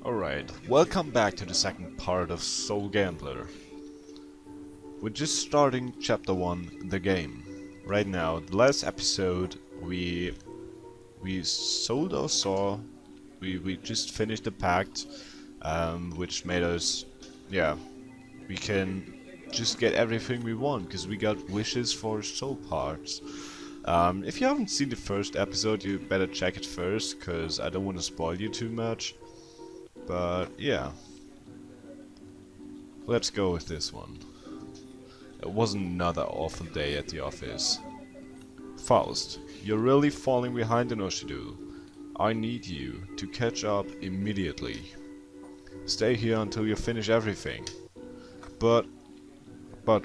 Alright, welcome back to the second part of Soul Gambler. We're just starting chapter 1, the game. Right now, the last episode we sold our soul, we just finished the pact, which made us, we can just get everything we want, because we got wishes for soul parts. If you haven't seen the first episode, you better check it first, because I don't want to spoil you too much. But yeah, let's go with this one. It was another awful day at the office. Faust, you're really falling behind in Oshidu. I need you to catch up immediately. Stay here until you finish everything. But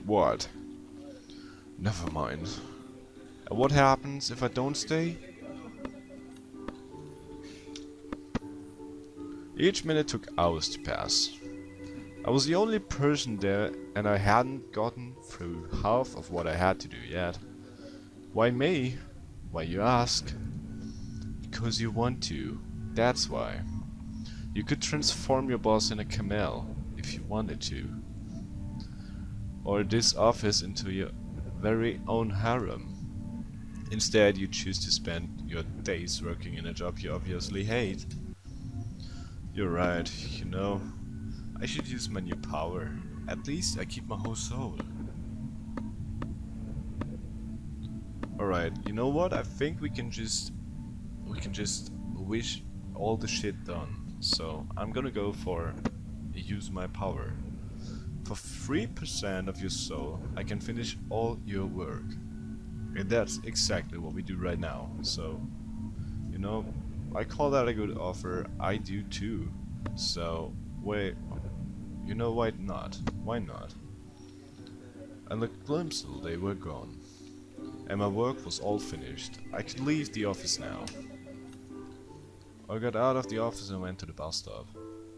what? Never mind. And what happens if I don't stay? Each minute took hours to pass. I was the only person there and I hadn't gotten through half of what I had to do yet. Why me? Why you ask? Because you want to, that's why. You could transform your boss in a camel if you wanted to. Or this office into your very own harem. Instead you choose to spend your days working in a job you obviously hate. You're right, you know, I should use my new power. At least I keep my whole soul. Alright, you know what? I think we can just wish all the shit done. So I'm gonna go for use my power. For 3% of your soul, I can finish all your work. And that's exactly what we do right now. So, you know, I call that a good offer. I do too. So, wait, you know why not? Why not? I looked glimpsed, they were gone. And my work was all finished. I could leave the office now. I got out of the office and went to the bus stop.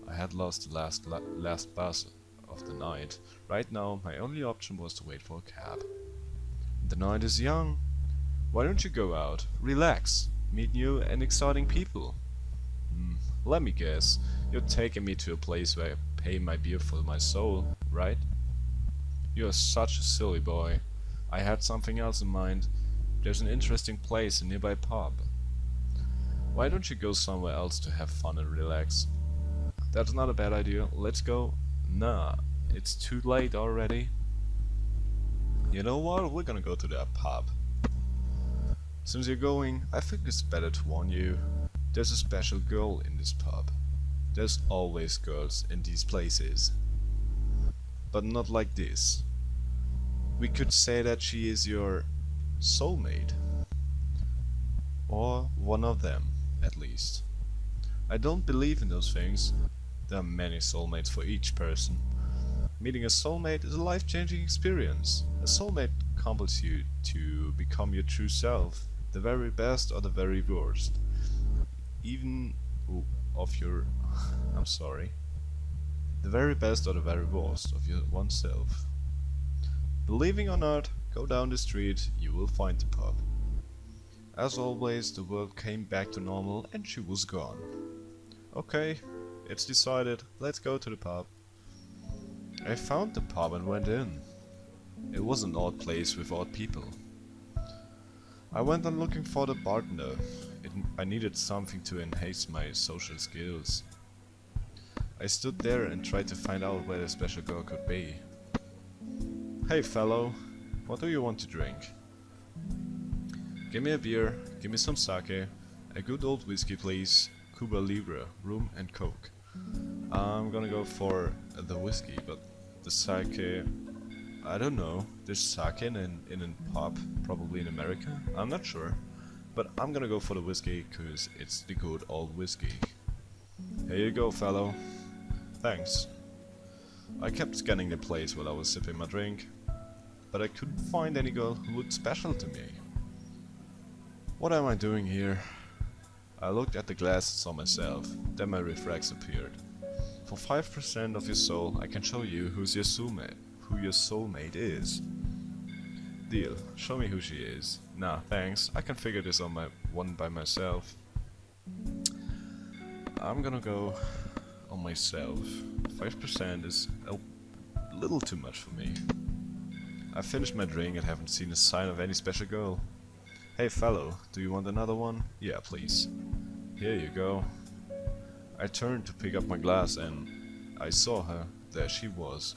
I had lost the last bus of the night. Right now, my only option was to wait for a cab. The night is young. Why don't you go out? Relax. Meet new and exciting people. Let me guess, you're taking me to a place where I pay my beer for my soul, right? You're such a silly boy. I had something else in mind. There's an interesting place, a nearby pub. Why don't you go somewhere else to have fun and relax? That's not a bad idea. Let's go. Nah, it's too late already. You know what? We're gonna go to that pub. Since you're going, I think it's better to warn you. There's a special girl in this pub. There's always girls in these places. But not like this. We could say that she is your soulmate. Or one of them, at least. I don't believe in those things. There are many soulmates for each person. Meeting a soulmate is a life-changing experience. A soulmate compels you to become your true self. The very best or the very worst. Even of your... I'm sorry. The very best or the very worst of your oneself. Believing or not, go down the street, you will find the pub. As always, the world came back to normal and she was gone. Okay, it's decided, let's go to the pub. I found the pub and went in. It was an odd place with odd people. I went on looking for the bartender. I needed something to enhance my social skills. I stood there and tried to find out where the special girl could be. Hey fellow, what do you want to drink? Give me a beer, give me some sake, a good old whiskey please, Cuba Libre, rum and coke. I'm gonna go for the whiskey, but the sake... I don't know, there's sake in a pub, probably in America, I'm not sure. But I'm gonna go for the whiskey, cause it's the good old whiskey. Here you go, fellow. Thanks. I kept scanning the place while I was sipping my drink, but I couldn't find any girl who looked special to me. What am I doing here? I looked at the glasses on myself, then my reflex appeared. For 5% of your soul, I can show you who your soulmate is. Deal, show me who she is. Nah, thanks, I can figure this on my one by myself. I'm gonna go on myself. 5% is a little too much for me. I finished my drink and haven't seen a sign of any special girl. Hey fellow, do you want another one? Yeah, please. Here you go. I turned to pick up my glass and I saw her. There she was.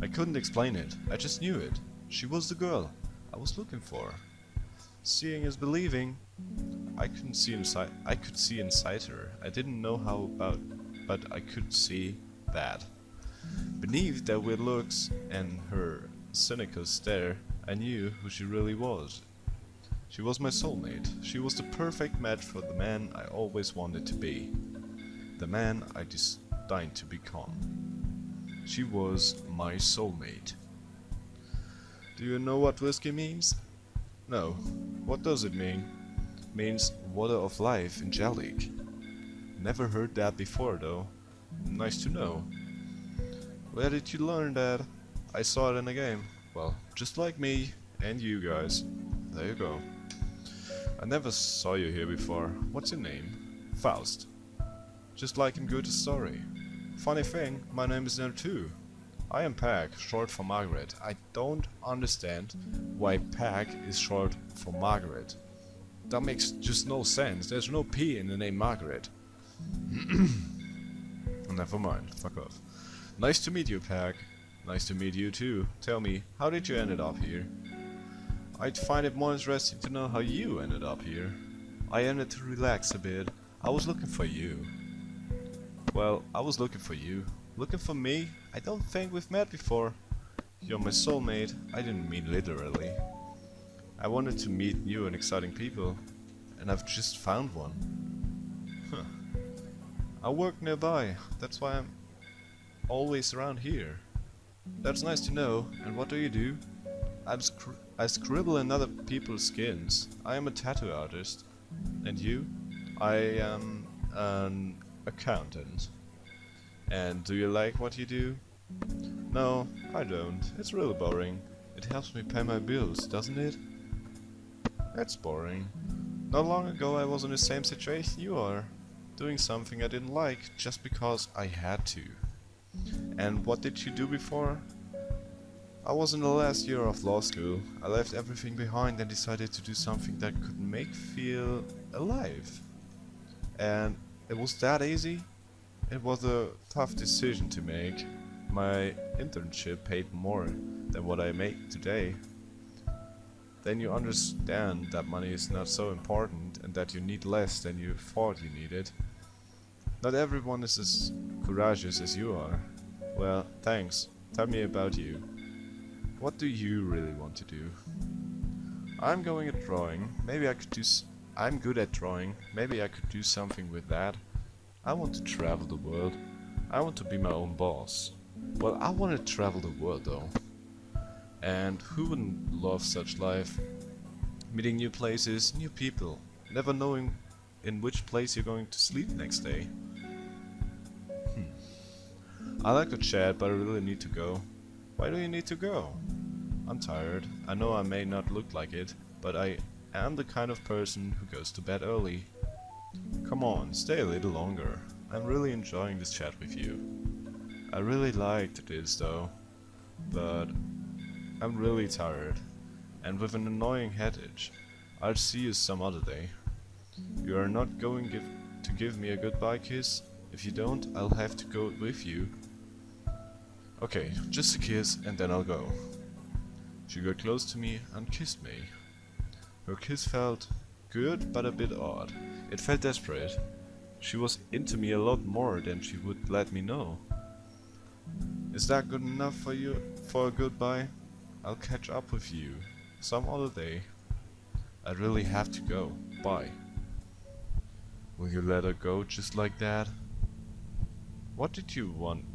I couldn't explain it, I just knew it. She was the girl I was looking for. Seeing is believing. I could see inside her. I didn't know how about, but I could see that. Beneath their weird looks and her cynical stare, I knew who she really was. She was my soulmate. She was the perfect match for the man I always wanted to be. The man I destined to become. She was my soulmate. Do you know what whiskey means? No. What does it mean? It means water of life in Gaelic. Never heard that before though. Nice to know. Where did you learn that? I saw it in a game. Well, just like me and you guys. There you go. I never saw you here before. What's your name? Faust. Just like in Goethe's story. Funny thing, my name is there too. I am Peg, short for Margaret. I don't understand why Peg is short for Margaret. That makes just no sense. There's no P in the name Margaret. Never mind, fuck off. Nice to meet you, Peg. Nice to meet you too. Tell me, how did you end up here? I'd find it more interesting to know how you ended up here. I ended to relax a bit. I was looking for you. Well, I was looking for you. Looking for me? I don't think we've met before. You're my soulmate. I didn't mean literally. I wanted to meet new and exciting people, and I've just found one. Huh. I work nearby. That's why I'm always around here. That's nice to know. And what do you do? I scribble in other people's skins. I am a tattoo artist. And you? I am an accountant. And do you like what you do? No, I don't. It's really boring. It helps me pay my bills, doesn't it? That's boring. Not long ago I was in the same situation you are. Doing something I didn't like just because I had to. And what did you do before? I was in the last year of law school. I left everything behind and decided to do something that could make me feel alive. And it was that easy? It was a tough decision to make. My internship paid more than what I make today. Then you understand that money is not so important and that you need less than you thought you needed. Not everyone is as courageous as you are. Well, thanks. Tell me about you. What do you really want to do? I'm going at drawing. Maybe I could do I'm good at drawing. Maybe I could do something with that. I want to travel the world. I want to be my own boss. Well, I want to travel the world though. And who wouldn't love such life? Meeting new places, new people, never knowing in which place you're going to sleep next day. I like to chat, but I really need to go. Why do you need to go? I'm tired. I know I may not look like it, but I am the kind of person who goes to bed early. Come on, stay a little longer. I'm really enjoying this chat with you. I really liked this though, but I'm really tired, and with an annoying headache. I'll see you some other day. You are not going to give me a goodbye kiss? If you don't, I'll have to go with you. Okay, just a kiss and then I'll go. She got close to me and kissed me. Her kiss felt good but a bit odd. It felt desperate. She was into me a lot more than she would let me know. Is that good enough for you for a goodbye? I'll catch up with you some other day. I really have to go. Bye. Will you let her go just like that? What did you want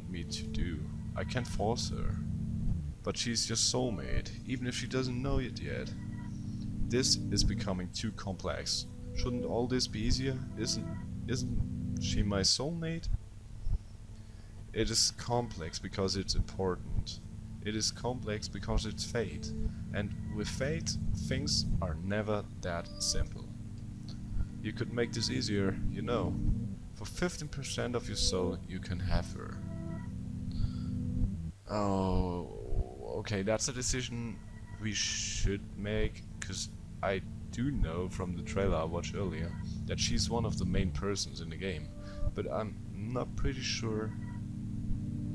me to do? I can't force her. But she's your soulmate, even if she doesn't know it yet. This is becoming too complex. Shouldn't all this be easier? Isn't she my soulmate? It is complex because it's important. It is complex because it's fate. And with fate, things are never that simple. You could make this easier, you know. For 15% of your soul, you can have her. Oh, okay, that's a decision we should make, because I do know from the trailer I watched earlier that she's one of the main persons in the game, but I'm not pretty sure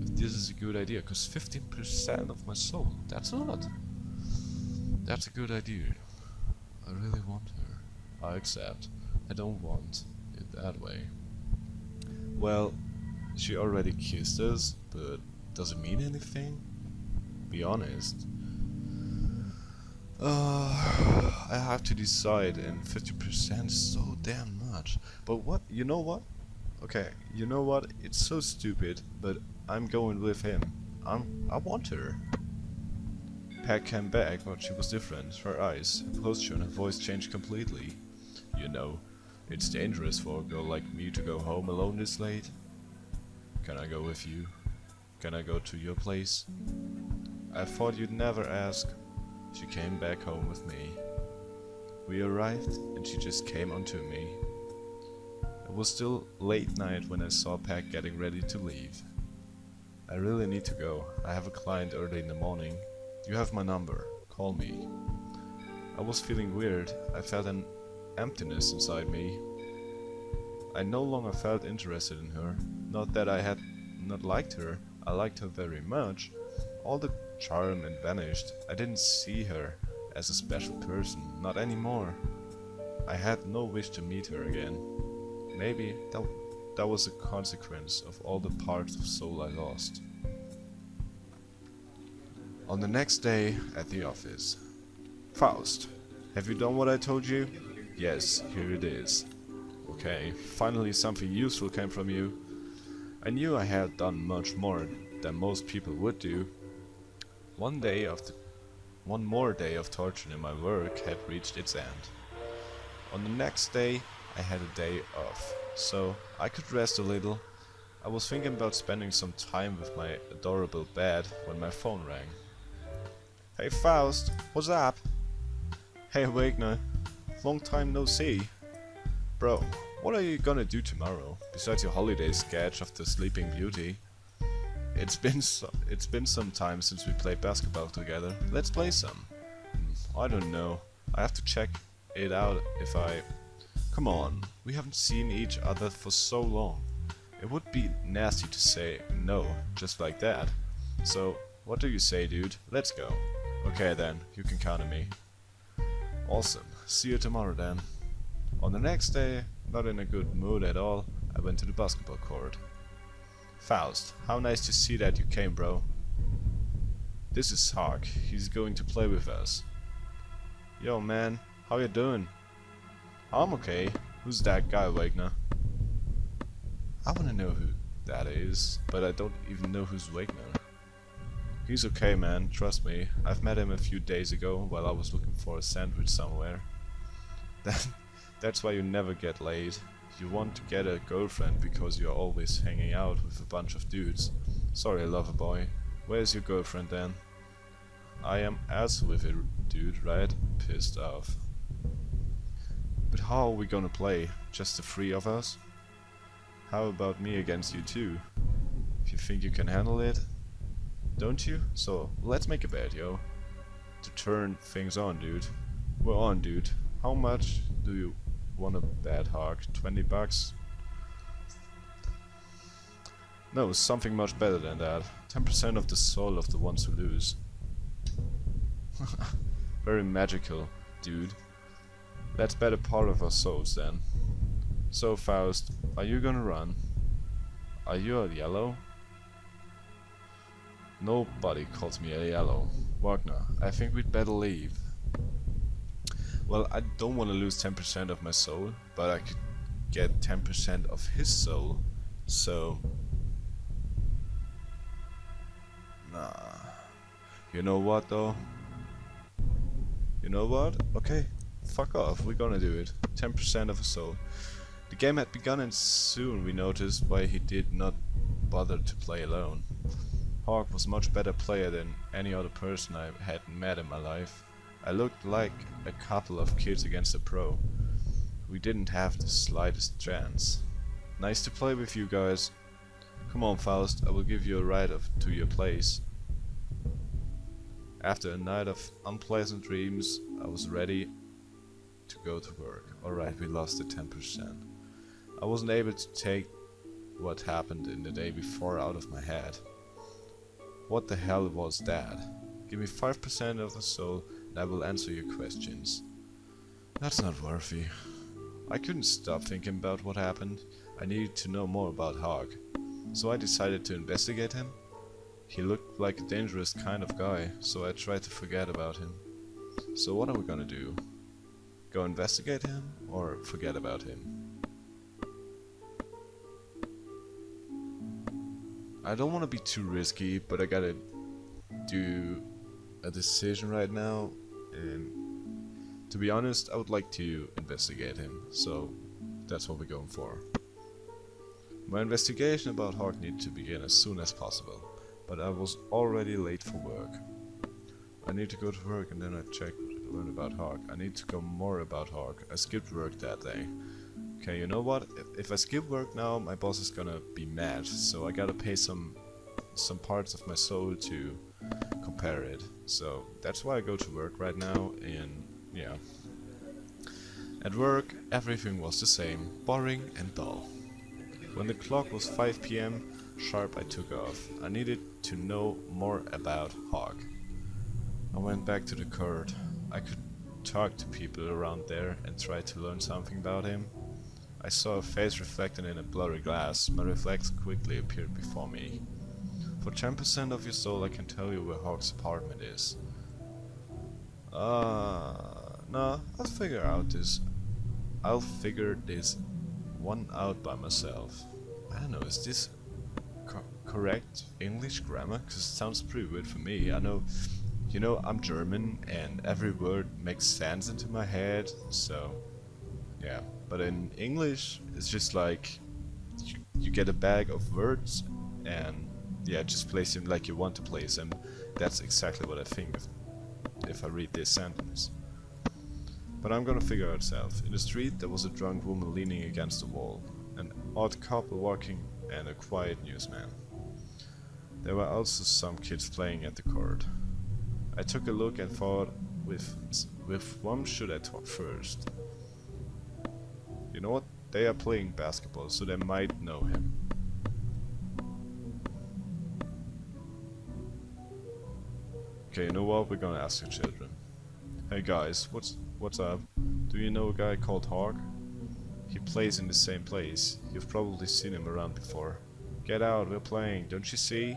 if this is a good idea, because 15% of my soul, that's a lot. That's a good idea. I really want her. I accept. I don't want it that way. Well, she already kissed us, but does it mean anything? Be honest. I have to decide, and 50% is so damn much. But what? You know what? Okay, you know what? It's so stupid, but I'm going with him. I want her. Pat came back, but she was different. Her eyes, her posture, and her voice changed completely. You know, it's dangerous for a girl like me to go home alone this late. Can I go with you? Can I go to your place? I thought you'd never ask. She came back home with me. We arrived, and she just came onto me. It was still late night when I saw Pat getting ready to leave. I really need to go. I have a client early in the morning. You have my number. Call me. I was feeling weird. I felt an emptiness inside me. I no longer felt interested in her. Not that I had not liked her. I liked her very much. All the charm had vanished. I didn't see her as a special person. Not anymore. I had no wish to meet her again. Maybe that was a consequence of all the parts of soul I lost. On the next day at the office. Faust, have you done what I told you? Yes, here it is. Okay, finally something useful came from you. I knew I had done much more than most people would do. One more day of torture in my work had reached its end. On the next day, I had a day off, so I could rest a little. I was thinking about spending some time with my adorable bed when my phone rang. Hey Faust, what's up? Hey Wagner, long time no see. Bro, what are you gonna do tomorrow, besides your holiday sketch of the Sleeping Beauty? It's been some time since we played basketball together. Let's play some. I don't know. I have to check it out if I... Come on, we haven't seen each other for so long. It would be nasty to say no, just like that. So, what do you say, dude? Let's go. Okay then, you can count on me. Awesome. See you tomorrow then. On the next day, not in a good mood at all, I went to the basketball court. Faust, how nice to see that you came, bro. This is Hawk. He's going to play with us. Yo man, how you doing? I'm okay. Who's that guy, Wagner? I wanna know who that is, but I don't even know who's Wagner. He's okay, man, trust me. I've met him a few days ago while I was looking for a sandwich somewhere. That's why you never get laid. You want to get a girlfriend because you're always hanging out with a bunch of dudes. Sorry, lover boy. Where's your girlfriend then? I am also with a dude, right? Pissed off. But how are we gonna play? Just the three of us? How about me against you too? If you think you can handle it? Don't you? So, let's make a bet, yo. To turn things on, dude. We're on, dude. How much do you wanna bet, Hawk? 20 bucks? No, something much better than that. 10% of the soul of the ones who lose. Very magical, dude. Let's bet a part of our souls then. So Faust, are you gonna run? Are you a yellow? Nobody calls me a yellow. Wagner, I think we'd better leave. Well, I don't want to lose 10% of my soul, but I could get 10% of his soul, so... Nah. You know what though? You know what? Okay, fuck off, we're gonna do it. 10% of a soul. The game had begun and soon we noticed why he did not bother to play alone. Hawk was a much better player than any other person I had met in my life. I looked like a couple of kids against a pro. We didn't have the slightest chance. Nice to play with you guys. Come on, Faust, I will give you a ride to your place. After a night of unpleasant dreams, I was ready to go to work. Alright, we lost the 10%. I wasn't able to take what happened in the day before out of my head. What the hell was that? Give me 5% of the soul and I will answer your questions. That's not worthy. I couldn't stop thinking about what happened. I needed to know more about Hog. So I decided to investigate him. He looked like a dangerous kind of guy, so I tried to forget about him. So what are we gonna do? Go investigate him or forget about him? I don't want to be too risky, but I gotta do a decision right now, and to be honest, I would like to investigate him, so that's what we're going for. My investigation about Hawk needed to begin as soon as possible, but I was already late for work. I need to go to work and then I learn about Hawk. I need to go more about Hawk. I skipped work that day. Okay, you know what? If I skip work now, my boss is gonna be mad, so I gotta pay some parts of my soul to compare it. So that's why I go to work right now, and yeah. At work, everything was the same, boring and dull. When the clock was 5 PM sharp, I took off. I needed to know more about Hawk. I went back to the court. I could talk to people around there and try to learn something about him. I saw a face reflected in a blurry glass. My reflex quickly appeared before me. For 10% of your soul, I can tell you where Hawk's apartment is. No, I'll figure this one out by myself. I don't know, is this correct English grammar? Cause it sounds pretty weird for me. I know, you know, I'm German and every word makes sense into my head, so yeah. But in English, it's just like you get a bag of words and yeah, just place them like you want to place them. That's exactly what I think if I read this sentence. But I'm gonna figure it out. In the street, there was a drunk woman leaning against the wall, an odd couple walking, and a quiet newsman. There were also some kids playing at the court. I took a look and thought, with whom should I talk first? You know what? They are playing basketball, so they might know him. Okay, you know what? We're gonna ask the children. Hey guys, what's up? Do you know a guy called Hawk? He plays in the same place. You've probably seen him around before. Get out, we're playing, don't you see?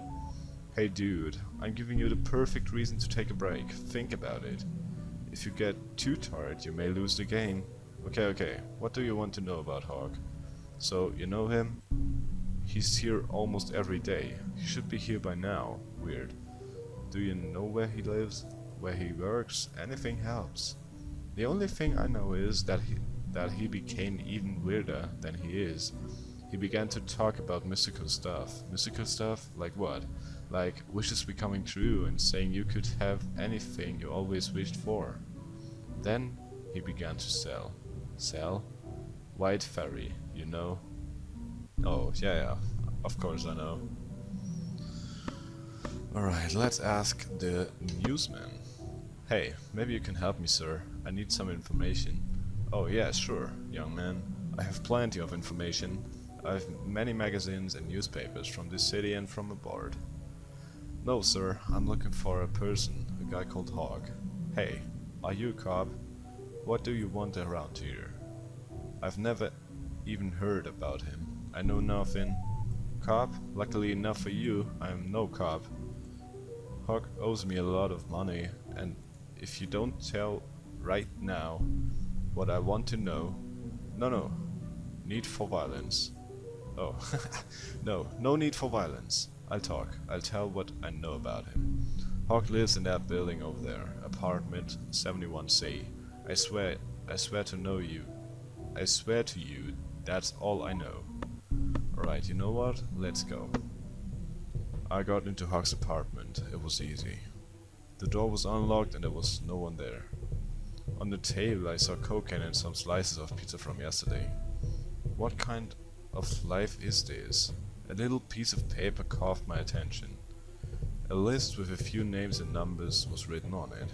Hey dude, I'm giving you the perfect reason to take a break. Think about it. If you get too tired, you may lose the game. Okay, what do you want to know about Hawk? So, you know him? He's here almost every day. He should be here by now. Weird. Do you know where he lives? Where he works? Anything helps. The only thing I know is that he became even weirder than he is. He began to talk about mystical stuff. Mystical stuff? Like what? Like wishes becoming true and saying you could have anything you always wished for. Then he began to sell. Sell? White fairy, you know? Oh, yeah, of course I know. Alright, let's ask the newsman. Hey, maybe you can help me, sir. I need some information. Oh yeah, sure, young man. I have plenty of information. I have many magazines and newspapers from this city and from abroad. No, sir, I'm looking for a person, a guy called Hawk. Hey, are you a cop? What do you want around here? I've never even heard about him. I know nothing. Cop? Luckily enough for you, I'm no cop. Hawk owes me a lot of money, and if you don't tell right now what I want to know... No. Need for violence. Oh, no need for violence. I'll talk. I'll tell what I know about him. Hawk lives in that building over there, apartment 71C. I swear to know you. I swear to you, that's all I know. Alright, you know what? Let's go. I got into Hawk's apartment. It was easy. The door was unlocked and there was no one there. On the table I saw cocaine and some slices of pizza from yesterday. What kind of life is this? A little piece of paper caught my attention. A list with a few names and numbers was written on it.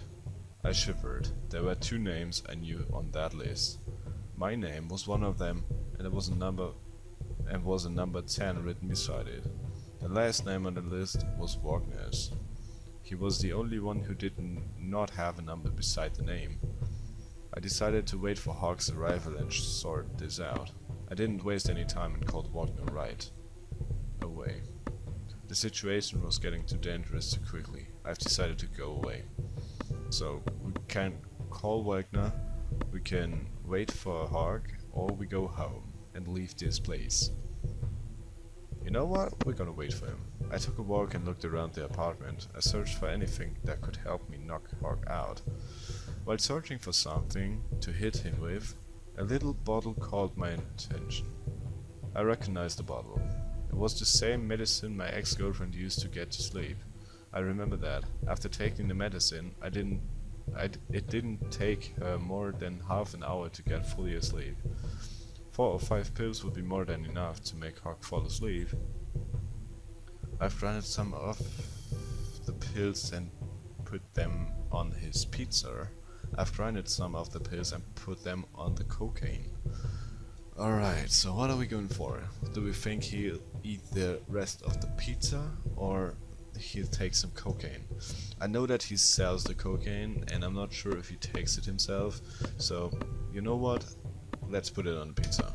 I shivered. There were 2 names I knew on that list. My name was one of them, and there was a number 10 written beside it. The last name on the list was Wagner's. He was the only one who did not have a number beside the name. I decided to wait for Hawk's arrival and sort this out. I didn't waste any time and called Wagner right away. The situation was getting too dangerous too quickly. I've decided to go away. So we can call Wagner, we can wait for Hawk, or we go home and leave this place. You know what? We're gonna wait for him. I took a walk and looked around the apartment. I searched for anything that could help me knock Hawk out. While searching for something to hit him with, a little bottle caught my attention. I recognized the bottle. It was the same medicine my ex-girlfriend used to get to sleep. I remember that. After taking the medicine, it didn't take her more than half an hour to get fully asleep. 4 or 5 pills would be more than enough to make Hawk fall asleep. I've grinded some of the pills and put them on his pizza. I've grinded some of the pills and put them on the cocaine. Alright, so what are we going for? Do we think he'll eat the rest of the pizza, or he'll take some cocaine? I know that he sells the cocaine, and I'm not sure if he takes it himself, so you know what? Let's put it on the pizza.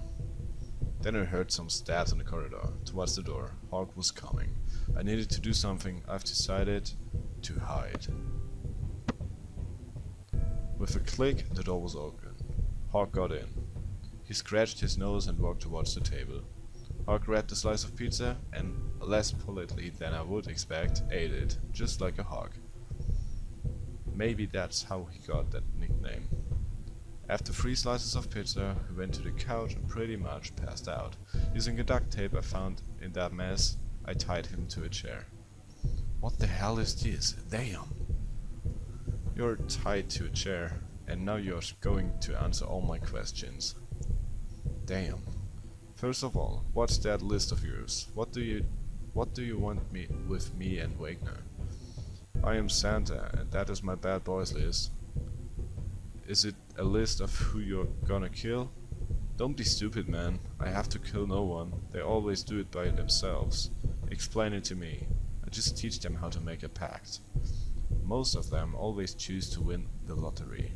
Then I heard some steps in the corridor, towards the door. Hawk was coming. I needed to do something. I've decided to hide. With a click, the door was open. Hawk got in. He scratched his nose and walked towards the table. Hawk grabbed a slice of pizza and, less politely than I would expect, ate it, just like a hawk. Maybe that's how he got that nickname. After 3 slices of pizza, he went to the couch and pretty much passed out. Using a duct tape I found in that mess, I tied him to a chair. What the hell is this? Damn! You're tied to a chair, and now you're going to answer all my questions. Damn. First of all, what's that list of yours? What do you want me with me and Wagner? I am Santa, and that is my bad boys list. Is it a list of who you're gonna kill? Don't be stupid, man. I have to kill no one. They always do it by themselves. Explain it to me. I just teach them how to make a pact. Most of them always choose to win the lottery.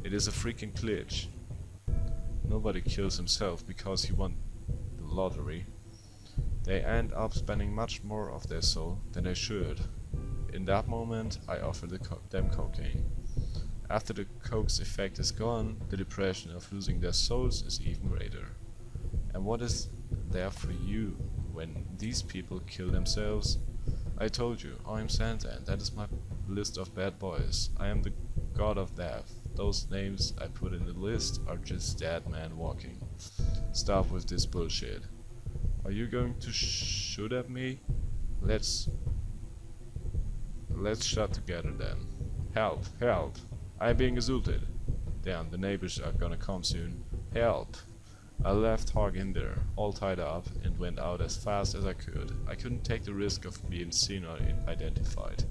It is a freaking glitch. Nobody kills himself because he won the lottery. They end up spending much more of their soul than they should. In that moment, I offer them cocaine. After the coke's effect is gone, the depression of losing their souls is even greater. And what is there for you when these people kill themselves? I told you, I am Santa, and that is my list of bad boys. I am the god of death. Those names I put in the list are just dead men walking. Stop with this bullshit. Are you going to shoot at me? Let's shut together then. Help! Help! I'm being assaulted. Damn, the neighbors are gonna come soon. Help! I left Hawk in there, all tied up, and went out as fast as I could. I couldn't take the risk of being seen or identified.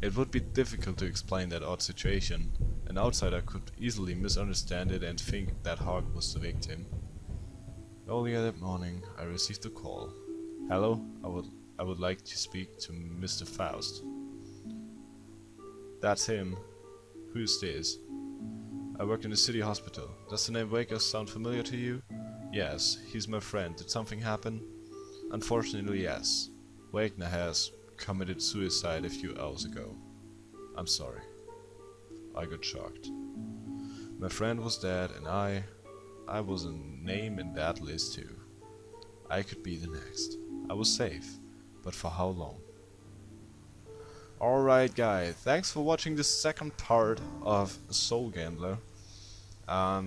It would be difficult to explain that odd situation. An outsider could easily misunderstand it and think that Hawk was the victim. Earlier that morning, I received a call. Hello, I would like to speak to Mr. Faust. That's him. Who's this? I work in the city hospital. Does the name Waker sound familiar to you? Yes, he's my friend. Did something happen? Unfortunately, yes. Wagner has committed suicide a few hours ago. I'm sorry. I got shocked. My friend was dead, and I was a name in that list too. I could be the next. I was safe, but for how long? Alright guys, thanks for watching the second part of Soul Gambler.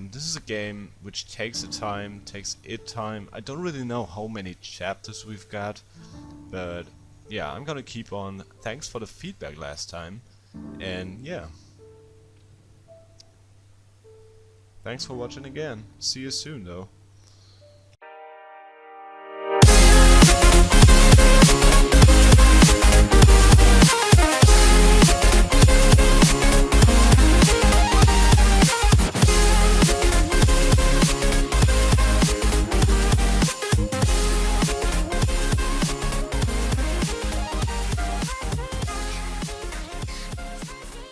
This is a game which takes time. I don't really know how many chapters we've got, but yeah, I'm gonna keep on. Thanks for the feedback last time, and yeah. Thanks for watching again. See you soon though.